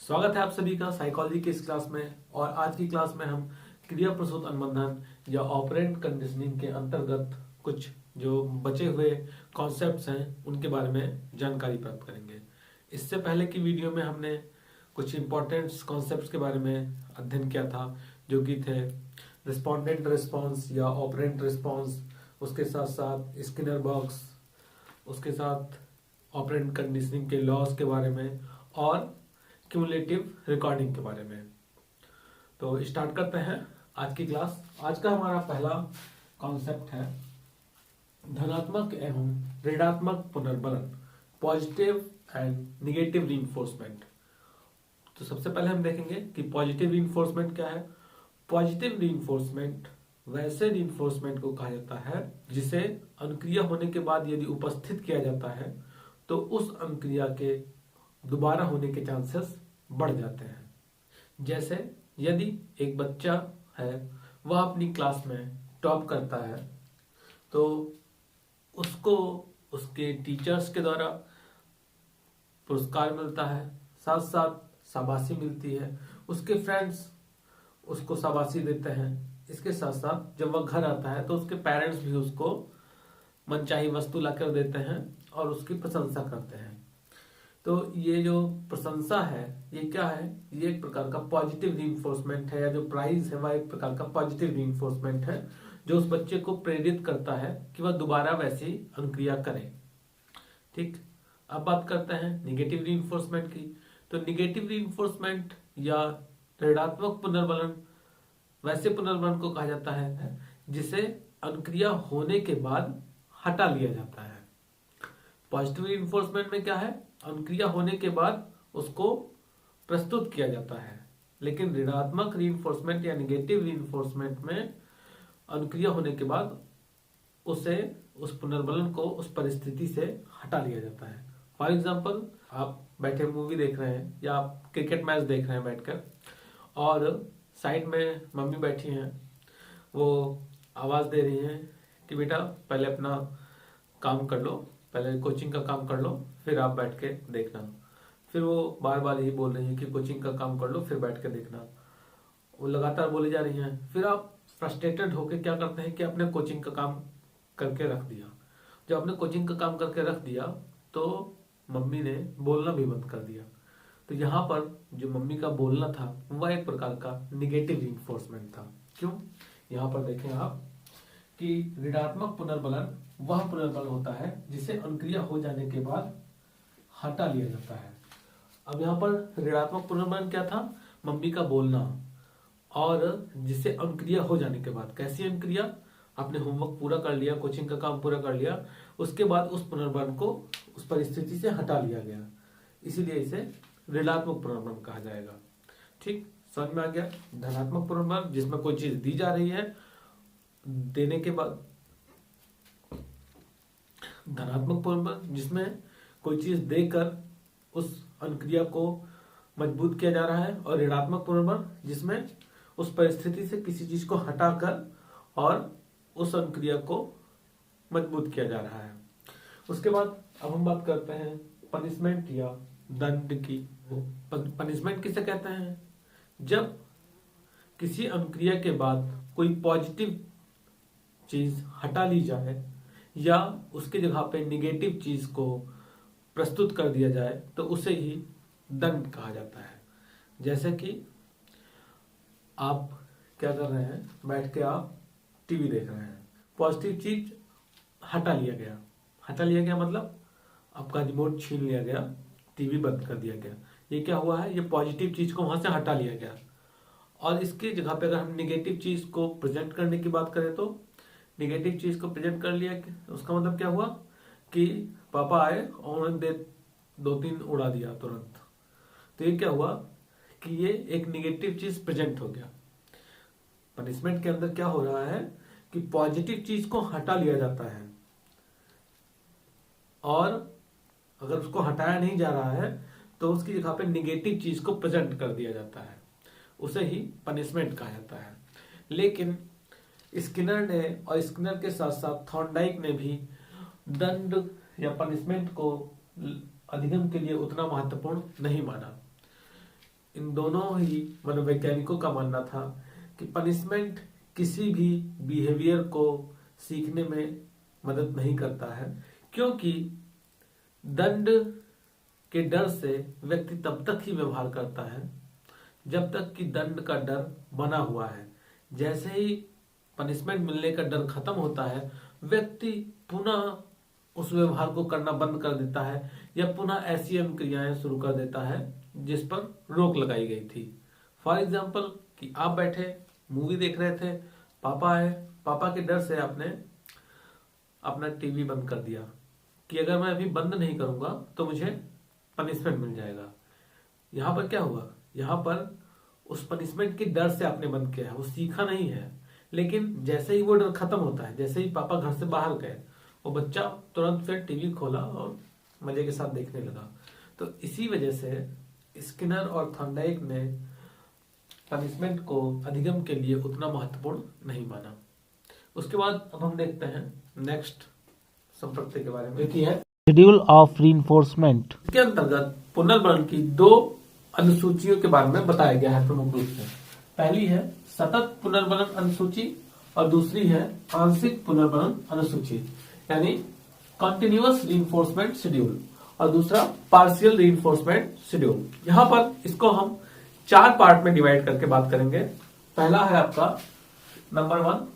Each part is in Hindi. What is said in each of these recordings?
स्वागत है आप सभी का साइकोलॉजी की इस क्लास में। और आज की क्लास में हम क्रिया प्रसूत अनुबंधन या ऑपरेंट कंडीशनिंग के अंतर्गत कुछ जो बचे हुए कॉन्सेप्ट्स हैं उनके बारे में जानकारी प्राप्त करेंगे। इससे पहले की वीडियो में हमने कुछ इंपॉर्टेंट कॉन्सेप्ट्स के बारे में अध्ययन किया था, जो कि थे रिस्पोंडेंट रिस्पॉन्स या ऑपरेंट रिस्पॉन्स, उसके साथ साथ स्किनर बॉक्स, उसके साथ ऑपरेंट कंडीशनिंग के लॉस के बारे में और क्यूमुलेटिव रिकॉर्डिंग के बारे में। तो स्टार्ट करते हैं आज की क्लास। आज का हमारा पहला कॉन्सेप्ट है धनात्मक एवं ऋणात्मक पुनर्बलन, पॉजिटिव एंड निगेटिव रीइंफोर्समेंट। तो सबसे पहले हम देखेंगे कि पॉजिटिव रीइंफोर्समेंट क्या है। पॉजिटिव रीइंफोर्समेंट वैसे रीइंफोर्समेंट को कहा जाता है जिसे अनुक्रिया होने के बाद यदि उपस्थित किया जाता है तो उस अनुक्रिया के दोबारा होने के चांसेस बढ़ जाते हैं। जैसे यदि एक बच्चा है, वह अपनी क्लास में टॉप करता है तो उसको उसके टीचर्स के द्वारा पुरस्कार मिलता है, साथ साथ शाबाशी मिलती है, उसके फ्रेंड्स उसको शाबाशी देते हैं। इसके साथ साथ जब वह घर आता है तो उसके पेरेंट्स भी उसको मनचाही वस्तु लाकर देते हैं और उसकी प्रशंसा करते हैं। तो ये जो प्रशंसा है ये क्या है, ये एक प्रकार का पॉजिटिव रीइंफोर्समेंट है, या जो प्राइज है वह एक प्रकार का पॉजिटिव रीइंफोर्समेंट है जो उस बच्चे को प्रेरित करता है कि वह दोबारा वैसी अनुक्रिया करे। ठीक, अब बात करते हैं निगेटिव रीइंफोर्समेंट की। तो निगेटिव रीइंफोर्समेंट या ऋणात्मक पुनर्बलन वैसे पुनर्बलन को कहा जाता है जिसे अनुक्रिया होने के बाद हटा लिया जाता है। पॉजिटिव रीइंफोर्समेंट में क्या है, अनुक्रिया होने के बाद उसको प्रस्तुत किया जाता है, लेकिन ऋणात्मक रीइंफोर्समेंट या निगेटिव रीइंफोर्समेंट में अनुक्रिया होने के बाद उसे उस पुनर्बलन को उस परिस्थिति से हटा लिया जाता है। फॉर एग्जाम्पल, आप बैठे मूवी देख रहे हैं या आप क्रिकेट मैच देख रहे हैं बैठकर, और साइड में मम्मी बैठी हैं, वो आवाज दे रही हैं कि बेटा पहले अपना काम कर लो, पहले कोचिंग का काम कर लो, फिर आप बैठ के देखना। फिर वो बार बार यही बोल रही है कि कोचिंग का काम कर लो फिर बैठ के देखना, वो लगातार बोली जा रही हैं। फिर आप फ्रस्ट्रेटेड होकर क्या करते हैं कि अपने कोचिंग का काम करके रख दिया। जब आपने कोचिंग का काम करके रख दिया तो मम्मी ने बोलना भी बंद कर दिया। तो यहाँ पर जो मम्मी का बोलना था वह एक प्रकार का निगेटिव रीइंफोर्समेंट था। क्यों, यहाँ पर देखें आप कि ऋणात्मक पुनर्बलन वह पुनर्बलन होता है जिसे अनुक्रिया हो जाने के बाद हटा लिया जाता है। अब यहाँ पर ऋणात्मक पुनर्बलन क्या था, मम्मी का बोलना, और जिसे अनुक्रिया हो जाने के बाद, कैसी अनुक्रिया, आपने होमवर्क पूरा कर लिया, कोचिंग का काम पूरा कर लिया, उसके बाद उस पुनर्बलन को उस परिस्थिति से हटा लिया गया, इसीलिए इसे ऋणात्मक पुनर्बलन कहा जाएगा। ठीक, समझ में आ गया। धनात्मक पुनर्बलन जिसमें कोई चीज दी जा रही है, देने के बाद, धनात्मक पुनर्बलन जिसमें कोई चीज देकर उस अनुक्रिया को मजबूत किया जा रहा है, और ऋणात्मक पुनर्बलन जिसमें उस परिस्थिति से किसी चीज को हटाकर और उस अनुक्रिया को मजबूत किया जा रहा है। उसके बाद अब हम बात करते हैं पनिशमेंट या दंड की। पनिशमेंट किसे कहते हैं, जब किसी अनुक्रिया के बाद कोई पॉजिटिव चीज हटा ली जाए या उसके जगह पे निगेटिव चीज को प्रस्तुत कर दिया जाए तो उसे ही दंड कहा जाता है। जैसे कि आप क्या कर रहे हैं, बैठ के आप टीवी देख रहे हैं, पॉजिटिव चीज हटा लिया गया। हटा लिया गया मतलब आपका रिमोट छीन लिया गया, टीवी बंद कर दिया गया। ये क्या हुआ है, ये पॉजिटिव चीज को वहां से हटा लिया गया। और इसकी जगह पे अगर हम निगेटिव चीज को प्रेजेंट करने की बात करें तो निगेटिव चीज को प्रेजेंट कर लिया, उसका मतलब क्या हुआ कि पापा आए और उन्होंने 2-3 उड़ा दिया तुरंत। तो ये क्या हुआ कि ये एक निगेटिव चीज प्रेजेंट हो गया। पनिशमेंट के अंदर क्या हो रहा है कि पॉजिटिव चीज को हटा लिया जाता है, और अगर उसको हटाया नहीं जा रहा है तो उसकी जगह पे निगेटिव चीज को प्रेजेंट कर दिया जाता है, उसे ही पनिशमेंट कहा जाता है। लेकिन स्किनर ने, और स्किनर के साथ साथ थॉर्नडाइक ने भी दंड या पनिशमेंट को अधिगम के लिए उतना महत्वपूर्ण नहीं माना। इन दोनों ही मनोवैज्ञानिकों का मानना था कि पनिशमेंट किसी भी बिहेवियर को सीखने में मदद नहीं करता है, क्योंकि दंड के डर से व्यक्ति तब तक ही व्यवहार करता है जब तक कि दंड का डर बना हुआ है। जैसे ही पनिशमेंट मिलने का डर खत्म होता है, व्यक्ति पुनः उस व्यवहार को करना बंद कर देता है या पुनः ऐसी क्रियाएं शुरू कर देता है जिस पर रोक लगाई गई थी। फॉर एग्जाम्पल कि आप बैठे मूवी देख रहे थे, पापा आए, पापा के डर से आपने अपना टीवी बंद कर दिया कि अगर मैं अभी बंद नहीं करूंगा तो मुझे पनिशमेंट मिल जाएगा। यहां पर क्या हुआ, यहां पर उस पनिशमेंट के डर से आपने बंद किया है, वो सीखा नहीं है। लेकिन जैसे ही वो डर खत्म होता है, जैसे ही पापा घर से बाहर गए, वो बच्चा तुरंत फिर टीवी खोला और मजे के साथ देखने लगा। तो इसी वजह से स्किनर और थॉर्नडाइक ने पनिशमेंट को अधिगम के लिए उतना महत्वपूर्ण नहीं माना। उसके बाद अब हम देखते हैं नेक्स्ट संप्रति के बारे में, कि है शेड्यूल ऑफ रीइंफोर्समेंट। के अंतर्गत पुनर्बलन की दो अनुसूचियों के बारे में बताया गया है प्रमुख रूप से। पहली है सतत पुनर्बलन अनुसूची और दूसरी है आंशिक पुनर्बलन अनुसूची, यानी कॉन्टिन्यूअस रीइंफोर्समेंट शेड्यूल, और दूसरा पार्शियल रीइंफोर्समेंट शेड्यूल। यहां पर इसको हम 4 पार्ट में डिवाइड करके बात करेंगे। पहला है आपका नंबर 1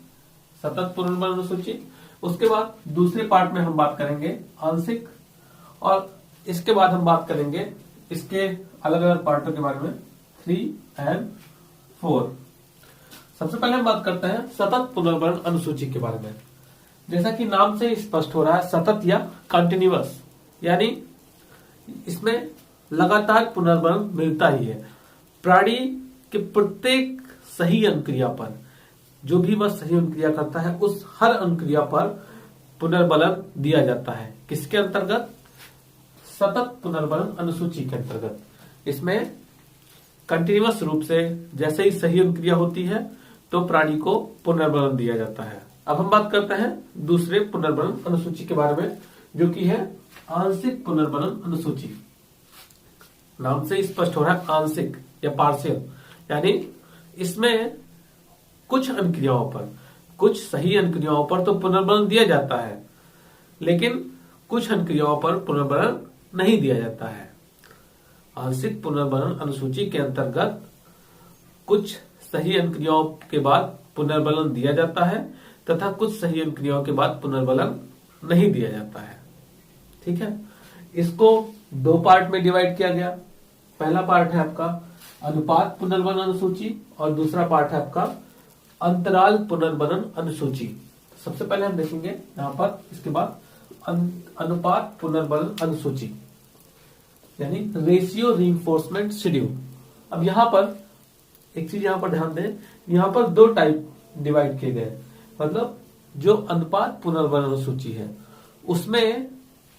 सतत पुनर्बलन अनुसूची, उसके बाद दूसरे पार्ट में हम बात करेंगे आंशिक, और इसके बाद हम बात करेंगे इसके अलग अलग पार्टों के बारे में 3 और 4। सबसे पहले हम बात करते हैं सतत पुनर्बलन अनुसूची के बारे में। जैसा कि नाम से स्पष्ट हो रहा है, सतत या कंटिन्यूअस, यानी इसमें लगातार पुनर्बलन मिलता ही है। प्राणी के प्रत्येक सही अनुक्रिया पर, जो भी वह सही अनुक्रिया करता है, उस हर अनुक्रिया पर पुनर्बलन दिया जाता है। किसके अंतर्गत? सतत पुनर्बलन अनुसूची के अंतर्गत। इसमें कंटिन्यूअस रूप से जैसे ही सही अनुक्रिया होती है तो प्राणी को पुनर्बलन दिया जाता है। अब हम बात करते हैं दूसरे पुनर्बलन अनुसूची के बारे में, जो कि है आंशिक पुनर्बलन अनुसूची। नाम से स्पष्ट हो रहा है आंशिक या पार्शियल, यानी इसमें कुछ अनुक्रियाओं पर, कुछ सही अनुक्रियाओं पर तो पुनर्बलन दिया जाता है, लेकिन कुछ अनुक्रियाओं पर पुनर्बलन नहीं दिया जाता है। आंशिक पुनर्बलन अनुसूची के अंतर्गत कुछ सही अनुक्रियाओं के बाद पुनर्बलन दिया जाता है तथा कुछ सही अनुक्रियाओं के बाद पुनर्बलन नहीं दिया जाता है। ठीक है, इसको 2 पार्ट में डिवाइड किया गया। पहला पार्ट है आपका अनुपात पुनर्बलन अनुसूची और दूसरा पार्ट है आपका अंतराल पुनर्बलन अनुसूची। सबसे पहले हम देखेंगे यहां पर, इसके बाद अनुपात पुनर्बलन अनुसूची, यानी रेशियो रीइंफोर्समेंट शेड्यूल। अब यहां पर एक चीज यहां पर ध्यान दें, यहां पर 2 टाइप डिवाइड किए गए। मतलब जो अनुपात पुनर्बलन अनुसूची है उसमें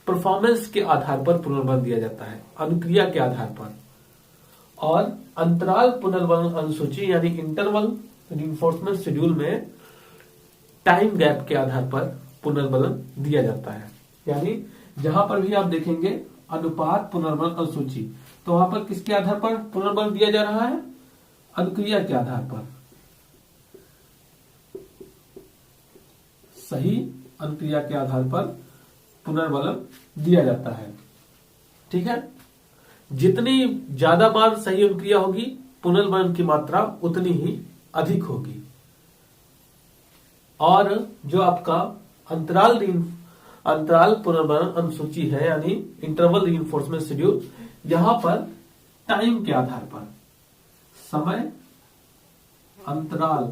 परफॉर्मेंस के आधार पर पुनर्बलन दिया जाता है, अनुक्रिया के आधार पर। और अंतराल पुनर्बलन अनुसूची यानी इंटरवल रीइंफोर्समेंट शेड्यूल में टाइम गैप के आधार पर पुनर्बलन दिया जाता है। यानी जहां पर भी आप देखेंगे अनुपात पुनर्बलन अनुसूची, तो वहां पर किसके आधार पर पुनर्बलन दिया जा रहा है? अनुक्रिया के आधार पर। सही अनुक्रिया के आधार पर पुनर्बलन दिया जाता है। ठीक है, जितनी ज्यादा बार सही अनुक्रिया होगी, पुनर्बलन की मात्रा उतनी ही अधिक होगी। और जो आपका अंतराल पुनर्बलन अनुसूची है, यानी इंटरवल रीइंफोर्समेंट शेड्यूल, यहां पर टाइम के आधार पर, समय अंतराल,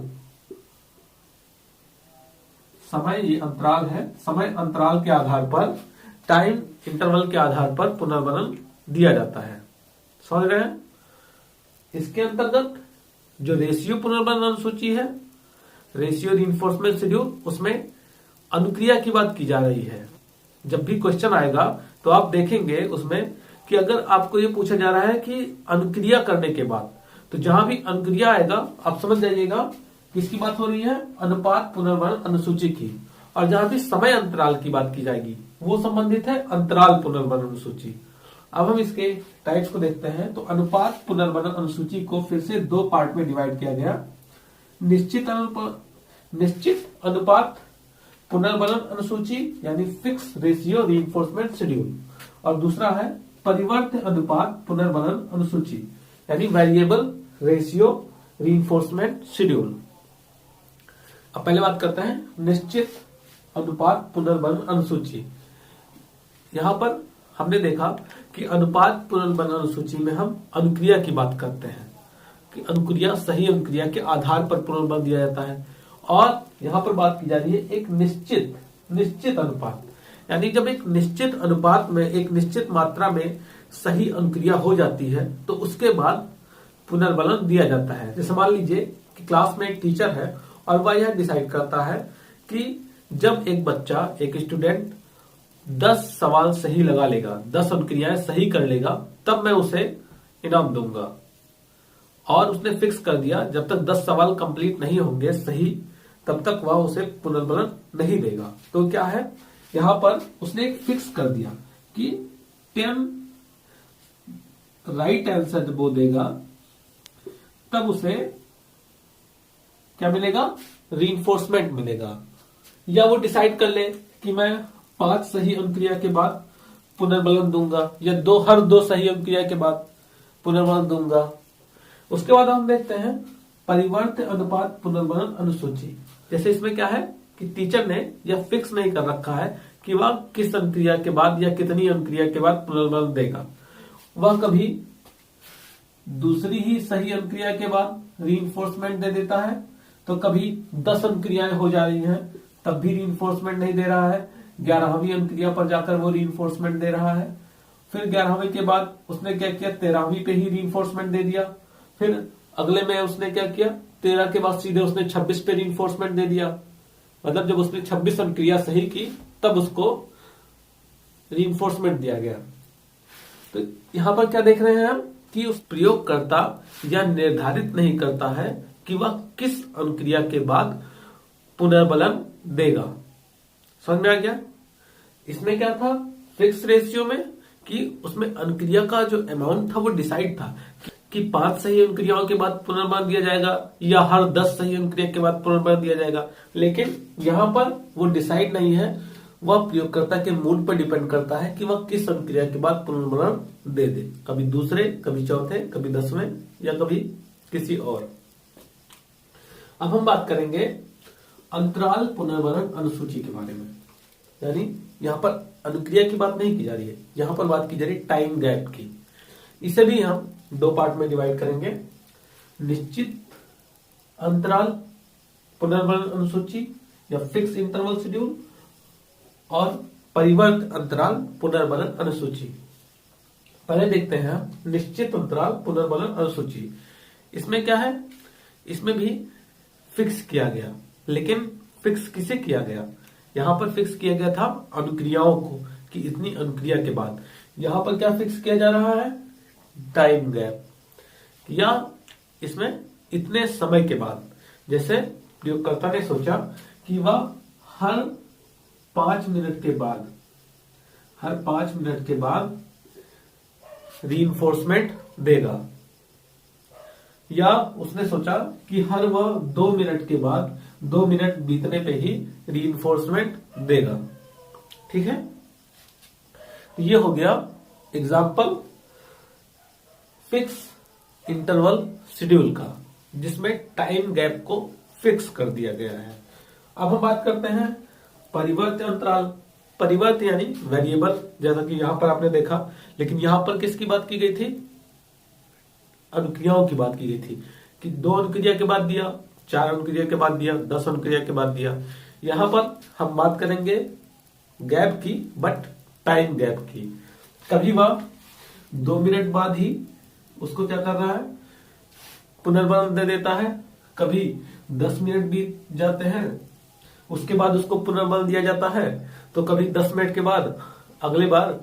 समय ये अंतराल है, समय अंतराल के आधार पर, टाइम इंटरवल के आधार पर पुनर्बलन दिया जाता है। समझ रहे हैं? इसके अंतर्गत जो रेशियो पुनर्बलन अनुसूची है, रेशियो रीइंफोर्समेंट शेड्यूल, उसमें अनुक्रिया की बात की जा रही है। जब भी क्वेश्चन आएगा तो आप देखेंगे उसमें कि अगर आपको ये पूछा जा रहा है कि अनुक्रिया करने के बाद, तो जहां भी अनुक्रिया आएगा आप समझ जाइएगा किसकी बात हो रही है? अनुपात पुनर्बलन अनुसूची की। और जहां भी समय अंतराल की बात की जाएगी वो संबंधित है अंतराल पुनर्बलन अनुसूची। अब हम इसके टाइप्स को देखते हैं। तो अनुपात पुनर्बलन अनुसूची को फिर से दो पार्ट में डिवाइड किया गया। निश्चित अनुपात पुनर्बलन अनुसूची यानी फिक्स रेशियो रीइंफोर्समेंट शेड्यूल, और दूसरा है परिवर्त अनुपात पुनर्बलन अनुसूची यानी वेरिएबल रेशियो रीइंफोर्समेंट शेड्यूल। अब पहले बात करते हैं निश्चित अनुपात पुनर्बलन अनुसूची। यहां पर हमने देखा कि अनुपात पुनर्बलन अनुसूची में हम अनुक्रिया की बात करते हैं कि अनुक्रिया सही अनुक्रिया के आधार पर पुनर्बल दिया जाता है, और यहां पर बात की जा रही है एक निश्चित अनुपात, यानी जब एक निश्चित अनुपात में एक निश्चित मात्रा में सही अनुक्रिया हो जाती है तो उसके बाद पुनर्बलन दिया जाता है। जैसे मान लीजिए कि क्लास में एक टीचर है और वह यह डिसाइड करता है कि जब एक बच्चा एक स्टूडेंट 10 सवाल सही लगा लेगा, 10 अनुक्रियाएं सही कर लेगा, तब मैं उसे इनाम दूंगा। और उसने फिक्स कर दिया जब तक 10 सवाल कंप्लीट नहीं होंगे सही तब तक वह उसे पुनर्बलन नहीं देगा। तो क्या है, यहां पर उसने एक फिक्स कर दिया कि 10 राइट आंसर जब वो देगा तब उसे क्या मिलेगा, रीइंफोर्समेंट मिलेगा। या वो डिसाइड कर ले कि मैं 5 सही अनुक्रिया के बाद पुनर्बलन दूंगा, या हर 2 सही अनुक्रिया के बाद पुनर्बलन दूंगा। उसके बाद हम देखते हैं परिवर्त अनुपात पुनर्बलन अनुसूची। जैसे इसमें क्या है कि टीचर ने यह फिक्स नहीं कर रखा है कि वह किस अनुक्रिया के बाद या कितनी अनुक्रिया के बाद पुनर्बलन देगा। वह कभी दूसरी ही सही अनुक्रिया के बाद रीइंफोर्समेंट दे देता है, तो कभी 10 अनुक्रियाएं हो जा रही हैं तब भी रीइंफोर्समेंट नहीं दे रहा है, 11वीं अनुक्रिया पर जाकर वो रीइंफोर्समेंट दे रहा है। फिर 11वीं के बाद उसने क्या किया, 13वीं पे ही रीइंफोर्समेंट दे दिया। फिर अगले में उसने क्या किया, 13 के बाद सीधे उसने 26 पे रीइंफोर्समेंट दे दिया। मतलब जब उसने 26 अनुक्रिया सही की तब उसको रीइंफोर्समेंट दिया गया। तो यहां पर क्या देख रहे हैं हम कि उस प्रयोगकर्ता या निर्धारित नहीं करता है कि वह किस अनुक्रिया के बाद पुनर्बलन देगा। समझ में आ गया। इसमें क्या था, फिक्स रेशियो में कि उसमें अनुक्रिया का जो अमाउंट था वो डिसाइड था कि 5 सही अनुक्रियाओं के बाद पुनर्बलन दिया जाएगा या हर 10 सही अनुक्रिया के बाद पुनर्बलन दिया जाएगा। लेकिन यहां पर वो डिसाइड नहीं है, वह प्रयोगकर्ता के मूड पर डिपेंड करता है कि वह किस अनुक्रिया के बाद पुनर्बलन दे दे, कभी दूसरे, कभी चौथे, कभी 10वें या कभी किसी और। अब हम बात करेंगे अंतराल पुनर्बलन अनुसूची के बारे में। यानी यहां पर अनुक्रिया की बात नहीं की जा रही है, यहां पर बात की जा रही है टाइम गैप की। इसे भी हम 2 पार्ट में डिवाइड करेंगे, निश्चित अंतराल पुनर्बलन अनुसूची या फिक्स इंटरवल शेड्यूल, और परिवर्त अंतराल पुनर्बलन अनुसूची। पहले देखते हैं निश्चित अंतराल पुनर्बलन अनुसूची। इसमें क्या है, इसमें भी फिक्स किया गया, लेकिन फिक्स किसे किया गया, यहां पर फिक्स किया गया था अनुक्रियाओं को कि इतनी अनुक्रिया के बाद। यहां पर क्या फिक्स किया जा रहा है, टाइम गैप, या इसमें इतने समय के बाद। जैसे प्रयोगकर्ता ने सोचा कि वह हर 5 मिनट के बाद रीइंफोर्समेंट देगा, या उसने सोचा कि हर वह 2 मिनट के बाद 2 मिनट बीतने पे ही रीइंफोर्समेंट देगा। ठीक है, ये हो गया एग्जाम्पल फिक्स इंटरवल शेड्यूल का, जिसमें टाइम गैप को फिक्स कर दिया गया है। अब हम बात करते हैं परिवर्त अंतराल। परिवर्त यानी वेरिएबल, जैसा कि यहां पर आपने देखा, लेकिन यहां पर किसकी बात की गई थी, अनुक्रियाओं की बात की गई थी कि 2 अनुक्रिया के बाद दिया, 4 अनुक्रिया के बाद दिया, 10 अनुक्रिया के बाद दिया। यहां पर हम बात करेंगे गैप की, बट टाइम गैप की। कभी वह 2 मिनट बाद ही उसको क्या कर रहा है, पुनर्बलन दे देता है, कभी 10 मिनट बीत जाते हैं उसके बाद उसको पुनर्बलन दिया जाता है, तो कभी 10 मिनट के बाद अगले बार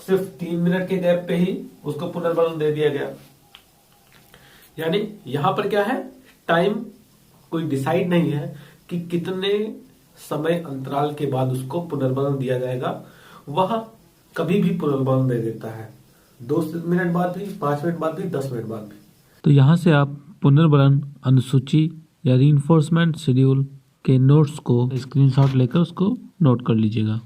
सिर्फ 3 मिनट के गैप पे ही उसको पुनर्बलन दे दिया गया। यानी यहां पर क्या है, टाइम कोई डिसाइड नहीं है कि कितने समय अंतराल के बाद उसको पुनर्बलन दिया जाएगा, वह कभी भी पुनर्बलन दे देता है। 2 मिनट बाद भी, 5 मिनट बाद भी, 10 मिनट बाद भी। तो यहाँ से आप पुनर्बलन अनुसूची या रीइंफोर्समेंट शेड्यूल के नोट्स को स्क्रीनशॉट लेकर उसको नोट कर लीजिएगा।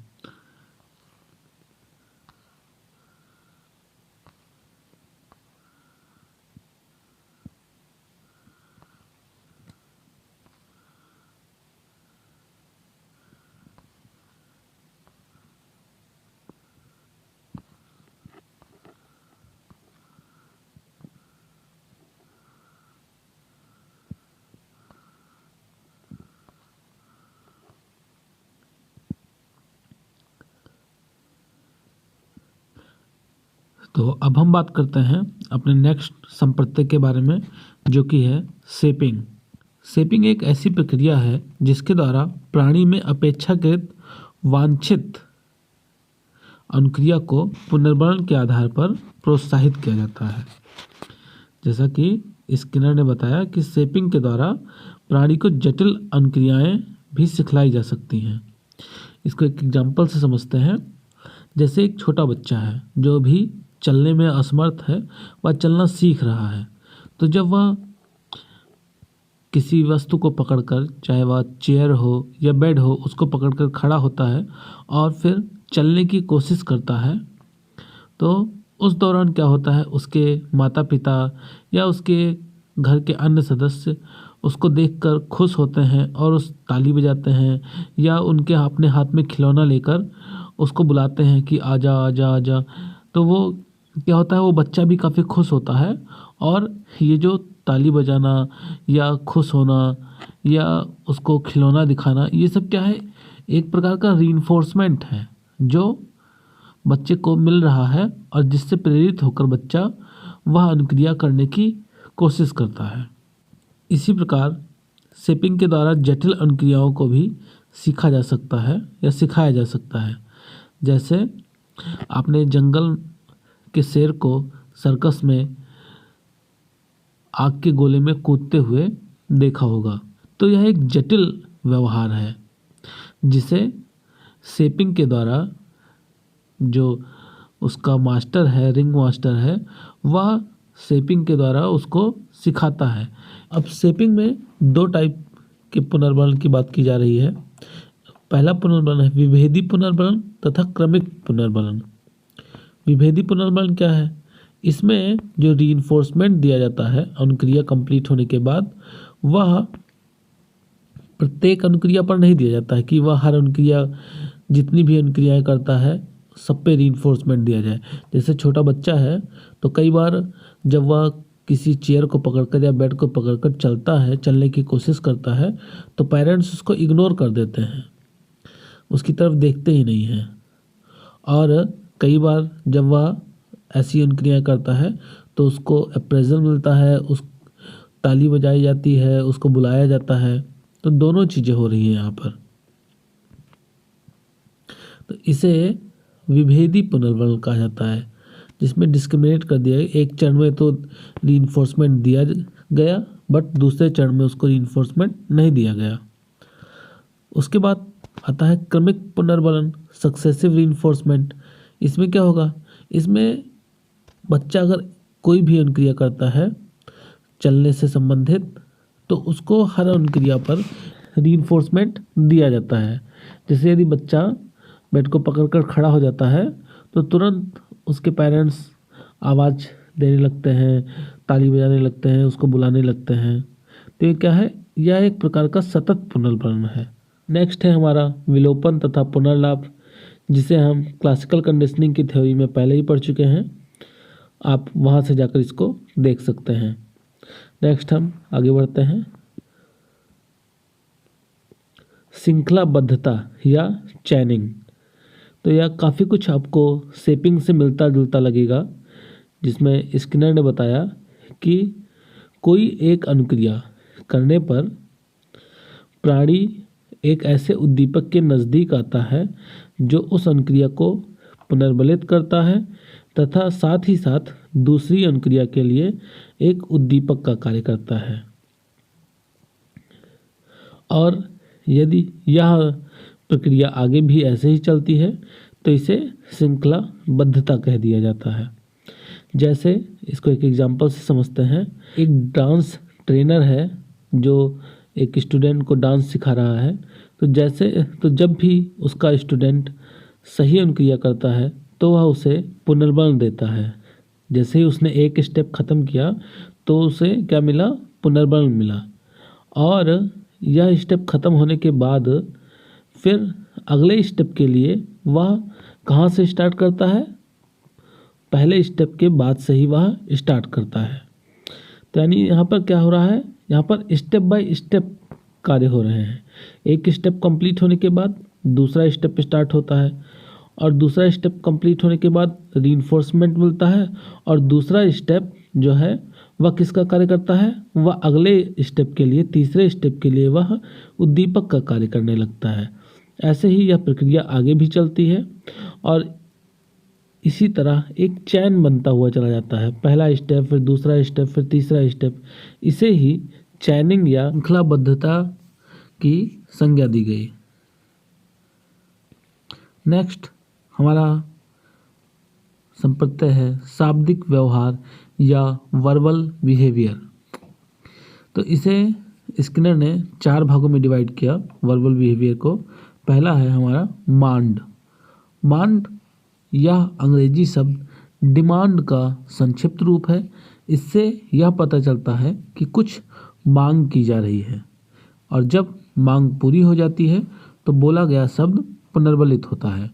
तो अब हम बात करते हैं अपने नेक्स्ट संप्रत्यय के बारे में, जो कि है शेपिंग। शेपिंग एक ऐसी प्रक्रिया है जिसके द्वारा प्राणी में अपेक्षाकृत वांछित अनुक्रिया को पुनर्बलन के आधार पर प्रोत्साहित किया जाता है। जैसा कि स्किनर ने बताया कि शेपिंग के द्वारा प्राणी को जटिल अनुक्रियाएं भी सिखलाई जा सकती हैं। इसको एक एग्जाम्पल से समझते हैं। जैसे एक छोटा बच्चा है जो भी चलने में असमर्थ है, वह चलना सीख रहा है। तो जब वह किसी वस्तु को पकड़कर, चाहे वह चेयर हो या बेड हो, उसको पकड़कर खड़ा होता है और फिर चलने की कोशिश करता है, तो उस दौरान क्या होता है, उसके माता पिता या उसके घर के अन्य सदस्य उसको देखकर खुश होते हैं और उस ताली बजाते हैं, या उनके अपने हाथ में खिलौना लेकर उसको बुलाते हैं कि आजा आजा आजा। तो वो क्या होता है, वो बच्चा भी काफ़ी खुश होता है। और ये जो ताली बजाना या खुश होना या उसको खिलौना दिखाना, ये सब क्या है, एक प्रकार का रीइंफोर्समेंट है जो बच्चे को मिल रहा है और जिससे प्रेरित होकर बच्चा वह अनुक्रिया करने की कोशिश करता है। इसी प्रकार शेपिंग के द्वारा जटिल अनुक्रियाओं को भी सीखा जा सकता है या सिखाया जा सकता है। जैसे आपने जंगल के शेर को सर्कस में आग के गोले में कूदते हुए देखा होगा। तो यह एक जटिल व्यवहार है जिसे शेपिंग के द्वारा जो उसका मास्टर है, रिंग मास्टर है, वह शेपिंग के द्वारा उसको सिखाता है। अब शेपिंग में 2 टाइप के पुनर्बलन की बात की जा रही है। पहला पुनर्बलन है विभेदी पुनर्बलन तथा क्रमिक पुनर्बलन। विभेदी पुनर्बलन क्या है? इसमें जो रीइंफोर्समेंट दिया जाता है अनुक्रिया कंप्लीट होने के बाद, वह प्रत्येक अनुक्रिया पर नहीं दिया जाता है कि वह हर अनुक्रिया, जितनी भी अनुक्रियाएं करता है सब पे रीइंफोर्समेंट दिया जाए। जैसे छोटा बच्चा है तो कई बार जब वह किसी चेयर को पकड़कर या बेड को पकड़कर चलता है, चलने की कोशिश करता है, तो पेरेंट्स उसको इग्नोर कर देते हैं, उसकी तरफ देखते ही नहीं हैं। और कई बार जब वह ऐसी अनुक्रियाएं करता है तो उसको अप्रेजल मिलता है, उस ताली बजाई जाती है, उसको बुलाया जाता है। तो दोनों चीज़ें हो रही हैं यहाँ पर। तो इसे विभेदी पुनर्बलन कहा जाता है, जिसमें डिस्क्रिमिनेट कर दिया। एक चरण में तो रीइंफोर्समेंट दिया गया, बट दूसरे चरण में उसको रीइंफोर्समेंट नहीं दिया गया। उसके बाद आता है क्रमिक पुनर्बलन, सक्सेसिव रीइंफोर्समेंट। इसमें क्या होगा, इसमें बच्चा अगर कोई भी अनुक्रिया करता है चलने से संबंधित, तो उसको हर अनुक्रिया पर रीइंफोर्समेंट दिया जाता है। जैसे यदि बच्चा बेड को पकड़कर खड़ा हो जाता है तो तुरंत उसके पेरेंट्स आवाज़ देने लगते हैं, ताली बजाने लगते हैं, उसको बुलाने लगते हैं। तो ये क्या है, यह एक प्रकार का सतत पुनर्बलन है। नेक्स्ट है हमारा विलोपन तथा पुनर्लाभ, जिसे हम क्लासिकल कंडीशनिंग की थ्योरी में पहले ही पढ़ चुके हैं। आप वहाँ से जाकर इसको देख सकते हैं। नेक्स्ट हम आगे बढ़ते हैं। श्रृंखलाबद्धता या चैनिंग। तो यह काफ़ी कुछ आपको शेपिंग से मिलता जुलता लगेगा, जिसमें स्किनर ने बताया कि कोई एक अनुक्रिया करने पर प्राणी एक ऐसे उद्दीपक के नज़दीक आता है जो उस अनुक्रिया को पुनर्बलित करता है तथा साथ ही साथ दूसरी अनुक्रिया के लिए एक उद्दीपक का कार्य करता है। और यदि यह प्रक्रिया आगे भी ऐसे ही चलती है तो इसे श्रृंखलाबद्धता कह दिया जाता है। जैसे इसको एक एग्जांपल से समझते हैं। एक डांस ट्रेनर है जो एक स्टूडेंट को डांस सिखा रहा है। तो जब भी उसका स्टूडेंट सही अनुक्रिया करता है तो वह उसे पुनर्बल देता है। जैसे ही उसने एक स्टेप खत्म किया तो उसे क्या मिला? पुनर्बल मिला। और यह स्टेप खत्म होने के बाद फिर अगले स्टेप के लिए वह कहाँ से स्टार्ट करता है? पहले स्टेप के बाद से ही वह स्टार्ट करता है। तो यानी यहाँ पर क्या हो रहा है? यहाँ पर स्टेप बाय स्टेप कार्य हो रहे हैं। एक स्टेप कंप्लीट होने के बाद दूसरा स्टेप स्टार्ट होता है और दूसरा स्टेप कंप्लीट होने के बाद रीइंफोर्समेंट मिलता है और दूसरा स्टेप जो है वह किसका कार्य करता है? वह अगले स्टेप के लिए, तीसरे स्टेप के लिए वह उद्दीपक का कार्य करने लगता है। ऐसे ही यह प्रक्रिया आगे भी चलती है और इसी तरह एक चैन बनता हुआ चला जाता है। पहला स्टेप, फिर दूसरा स्टेप, फिर तीसरा स्टेप। इसे ही चैनिंग या श्रृंखलाबद्धता की संज्ञा दी गई। नेक्स्ट हमारा संप्रत्यय है शाब्दिक व्यवहार या वर्बल बिहेवियर। तो इसे स्किनर ने 4 भागों में डिवाइड किया वर्बल बिहेवियर को। पहला है हमारा मांड। मांड यह अंग्रेजी शब्द डिमांड का संक्षिप्त रूप है। इससे यह पता चलता है कि कुछ मांग की जा रही है और जब मांग पूरी हो जाती है तो बोला गया शब्द पुनर्बलित होता है।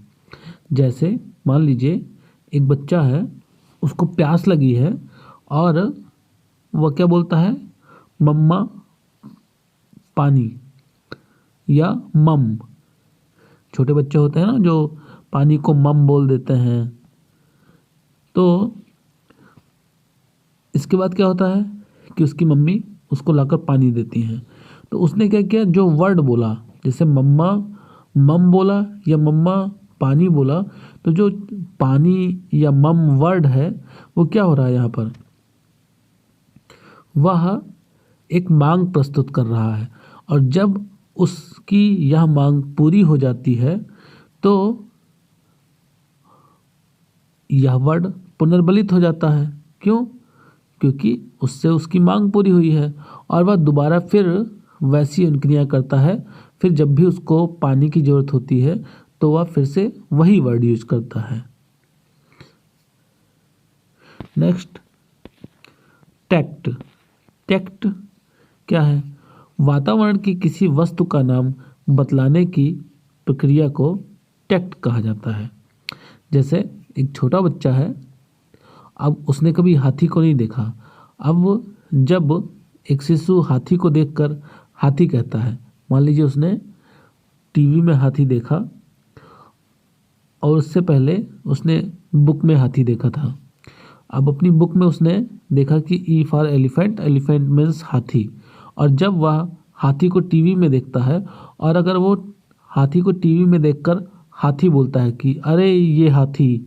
जैसे मान लीजिए एक बच्चा है, उसको प्यास लगी है और वह क्या बोलता है? मम्मा पानी या मम। छोटे बच्चे होते हैं ना जो पानी को मम बोल देते हैं। तो इसके बाद क्या होता है कि उसकी मम्मी उसको लाकर पानी देती हैं। तो उसने क्या किया? जो वर्ड बोला, जैसे मम्मा मम बोला या मम्मा पानी बोला, तो जो पानी या मम वर्ड है वो क्या हो रहा है यहाँ पर? वह एक मांग प्रस्तुत कर रहा है और जब उसकी यह मांग पूरी हो जाती है तो यह वर्ड पुनर्बलित हो जाता है। क्यों? क्योंकि उससे उसकी मांग पूरी हुई है और वह दोबारा फिर वैसी अनुक्रिया करता है। फिर जब भी उसको पानी की ज़रूरत होती है तो वह फिर से वही वर्ड यूज करता है। Next tact. टैक्ट क्या है? वातावरण की किसी वस्तु का नाम बतलाने की प्रक्रिया को टैक्ट कहा जाता है। जैसे एक छोटा बच्चा है, अब उसने कभी हाथी को नहीं देखा। अब जब एक शिशु हाथी को देखकर हाथी कहता है, मान लीजिए उसने टीवी में हाथी देखा और उससे पहले उसने बुक में हाथी देखा था। अब अपनी बुक में उसने देखा कि E for elephant, elephant means हाथी। और जब वह हाथी को टीवी में देखता है और अगर वो हाथी को टीवी में देखकर हाथी बोलता है कि अरे ये हाथी,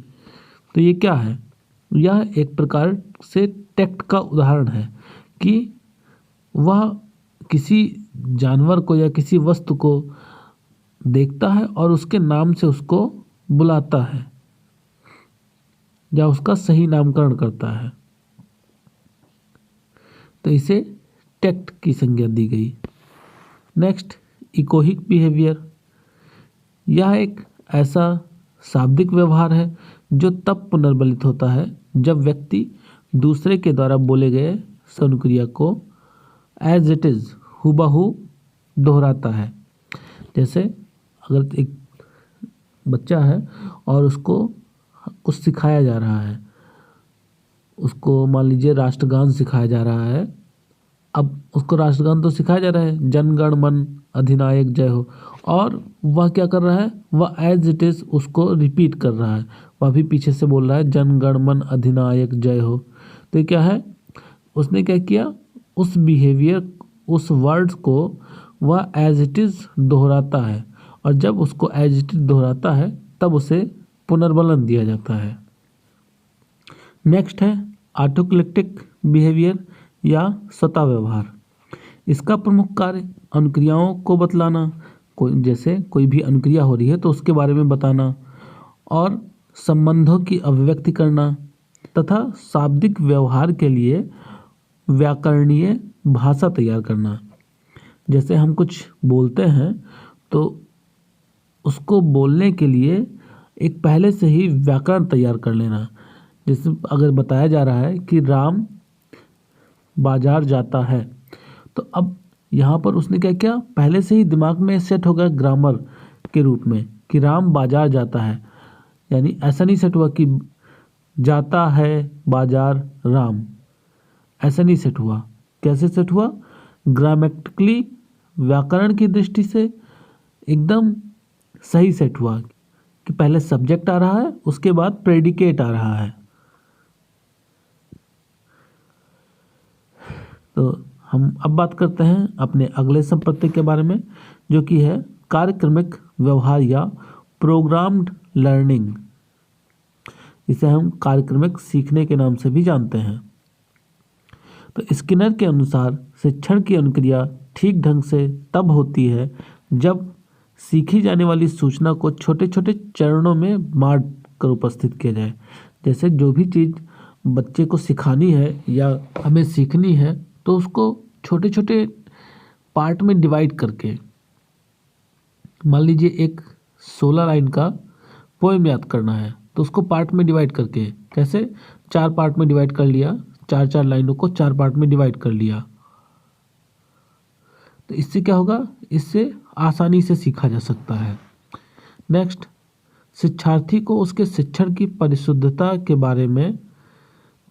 तो ये क्या है? यह एक प्रकार से टैक्ट का उदाहरण है कि वह किसी जानवर को या किसी वस्तु को देखता है और उसके नाम से उसको बुलाता है या उसका सही नामकरण करता है। तो इसे टैक्ट की संज्ञा दी गई। Next echoic behaviour. यह एक ऐसा शाब्दिक व्यवहार है जो तब पुनर्बलित होता है जब व्यक्ति दूसरे के द्वारा बोले गए अनुक्रिया को एज इट इज़ हूबहू दोहराता है। जैसे अगर एक बच्चा है और उसको कुछ सिखाया जा रहा है, उसको मान लीजिए राष्ट्रगान सिखाया जा रहा है। अब उसको राष्ट्रगान तो सिखाया जा रहा है, जन गण मन अधिनायक जय हो, और वह क्या कर रहा है? वह एज इट इज़ उसको रिपीट कर रहा है। वह भी पीछे से बोल रहा है जन गण मन अधिनायक जय हो। तो ये क्या है? उसने क्या किया? उस बिहेवियर, उस वर्ड्स को वह एज इट इज़ दोहराता है और जब उसको एज इट इज़ दोहराता है तब उसे पुनर्बलन दिया जाता है। नेक्स्ट है ऑटोक्लिक्टिक बिहेवियर या स्वतः व्यवहार। इसका प्रमुख कार्य अनुक्रियाओं को बतलाना, जैसे कोई भी अनुक्रिया हो रही है तो उसके बारे में बताना और संबंधों की अभिव्यक्ति करना। तथा शाब्दिक व्यवहार के लिए व्याकरणीय भाषा तैयार करना। जैसे हम कुछ बोलते हैं तो उसको बोलने के लिए एक पहले से ही व्याकरण तैयार कर लेना। जैसे अगर बताया जा रहा है कि राम बाजार जाता है, तो अब यहाँ पर उसने क्या किया, पहले से ही दिमाग में सेट हो गया ग्रामर के रूप में कि राम बाजार जाता है। यानी ऐसा नहीं सेट हुआ कि जाता है बाजार राम, ऐसा नहीं सेट हुआ। कैसे सेट हुआ, ग्रामेटिकली व्याकरण की दृष्टि से एकदम सही सेट हुआ कि पहले सब्जेक्ट आ रहा है, उसके बाद प्रेडिकेट आ रहा है। तो हम अब बात करते हैं अपने अगले संपत्ति के बारे में, जो कि है कार्यक्रमिक व्यवहार या प्रोग्राम्ड लर्निंग। इसे हम कार्यक्रमिक सीखने के नाम से भी जानते हैं। तो स्किनर के अनुसार शिक्षण की अनुक्रिया ठीक ढंग से तब होती है जब सीखी जाने वाली सूचना को छोटे छोटे चरणों में बांट कर उपस्थित किया जाए। जैसे जो भी चीज़ बच्चे को सिखानी है या हमें सीखनी है, तो उसको छोटे छोटे पार्ट में डिवाइड करके, मान लीजिए एक 16 लाइन का पोएम याद करना है, तो उसको पार्ट में डिवाइड करके, कैसे 4 पार्ट में डिवाइड कर लिया, 4 लाइनों को 4 पार्ट में डिवाइड कर लिया। तो इससे क्या होगा, इससे आसानी से सीखा जा सकता है। नेक्स्ट, शिक्षार्थी को उसके शिक्षण की परिशुद्धता के बारे में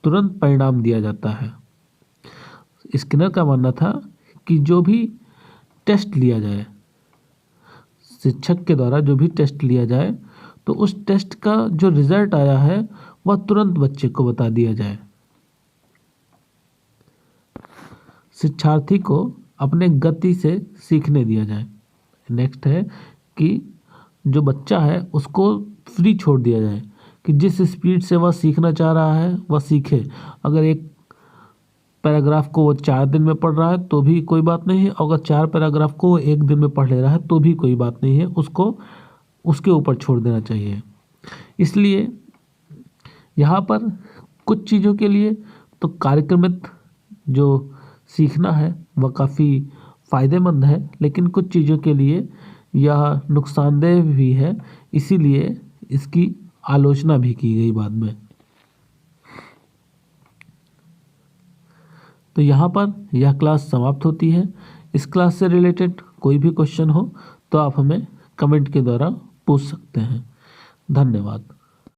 तुरंत परिणाम दिया जाता है। स्किनर का मानना था कि जो भी टेस्ट लिया जाए, शिक्षक के द्वारा जो भी टेस्ट लिया जाए, तो उस टेस्ट का जो रिजल्ट आया है वह तुरंत बच्चे को बता दिया जाए। शिक्षार्थी को अपने गति से सीखने दिया जाए। नेक्स्ट है कि जो बच्चा है उसको फ्री छोड़ दिया जाए कि जिस स्पीड से वह सीखना चाह रहा है वह सीखे। अगर एक पैराग्राफ को वो 4 दिन में पढ़ रहा है तो भी कोई बात नहीं है, अगर 4 पैराग्राफ को वो 1 दिन में पढ़ ले रहा है तो भी कोई बात नहीं है, उसको उसके ऊपर छोड़ देना चाहिए। इसलिए यहाँ पर कुछ चीज़ों के लिए तो कार्यक्रमित जो सीखना है वह काफ़ी फ़ायदेमंद है, लेकिन कुछ चीज़ों के लिए यह नुकसानदेह भी है, इसीलिए इसकी आलोचना भी की गई बाद में। तो यहाँ पर यह क्लास समाप्त होती है। इस क्लास से रिलेटेड कोई भी क्वेश्चन हो तो आप हमें कमेंट के द्वारा पूछ सकते हैं। धन्यवाद।